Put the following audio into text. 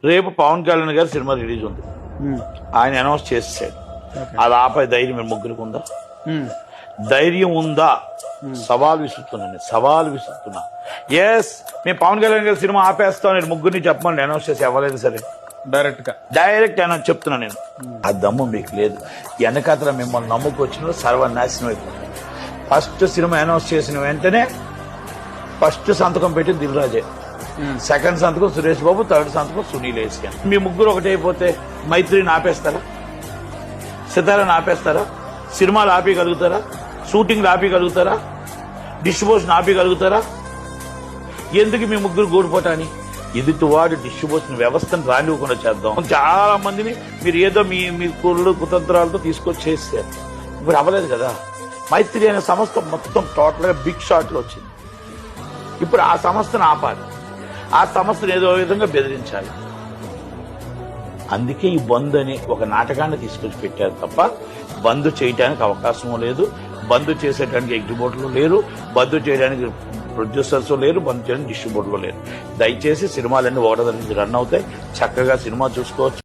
రేపు పవన్ కళ్యాణ్ గారి cinema release ఉంది, ఆయన అనౌన్స్ చేసాడు. అది ఆపై ధైర్యం మీరు ముగ్గురికి ఉందా? ధైర్యం ఉందా? సవాల్ విసురుతున్నా. ఎస్, మేము పవన్ కళ్యాణ్ గారి సినిమా ఆపేస్తాం నేను ముగ్గురిని చెప్పమని అనౌన్స్ చేసి ఇవ్వలేదు. సరే, డైరెక్ట్ అనౌన్స్ చెప్తున్నా నేను. ఆ దమ్ము మీకు లేదు. వెనకాతల మిమ్మల్ని నమ్ముకొచ్చిన సర్వనాశనం అయిపోతుంది. ఫస్ట్ సినిమా అనౌన్స్ చేసిన వెంటనే ఫస్ట్ సంతకం పెట్టి దిల్ రాజే, సెకండ్ సంతకం సురేష్ బాబు, థర్డ్ సంతకం సునీల్ ఏస్కాన్. మీ ముగ్గురు ఒకటైపోతే మైత్రిని ఆపేస్తారా? సితారాని ఆపేస్తారా? సినిమాలు ఆపేయగలుగుతారా? షూటింగ్లు ఆపేయగలుగుతారా? డిస్ట్రిబ్యూషన్ ఆపేయగలుగుతారా? ఎందుకు మీ ముగ్గురు గూడిపోటాని? ఎదుటివాడు డిస్ట్రిబ్యూషన్ వ్యవస్థను రానివ్వకుండా చేద్దాం. చాలా మందిని మీరు ఏదో మీ కుర్రలు కుతంత్రాలతో తీసుకొచ్చి చేస్తారు. ఇప్పుడు అవ్వలేదు కదా. మైత్రి అనే సంస్థ మొత్తం టోటల్ గా బిగ్ షాట్ లో వచ్చింది. ఇప్పుడు ఆ సంస్థను ఆపాలి, ఆ సంస్థను ఏదో విధంగా బెదిరించాలి. అందుకే ఈ బంద్ అని ఒక నాటకాన్ని తీసుకొచ్చి పెట్టారు తప్ప బంద్ చేయడానికి అవకాశం లేదు. బంద్ చేసేటానికి ఎగ్జిబ్యూటర్లు లేరు, బంద్ చేయడానికి ప్రొడ్యూసర్స్ లేరు, బంద్ చేయడానికి డిస్ట్రిబ్యూటర్లు లేరు. దయచేసి సినిమాలన్నీ ఒకటి రన్ అవుతాయి. చక్కగా సినిమా చూసుకోవచ్చు.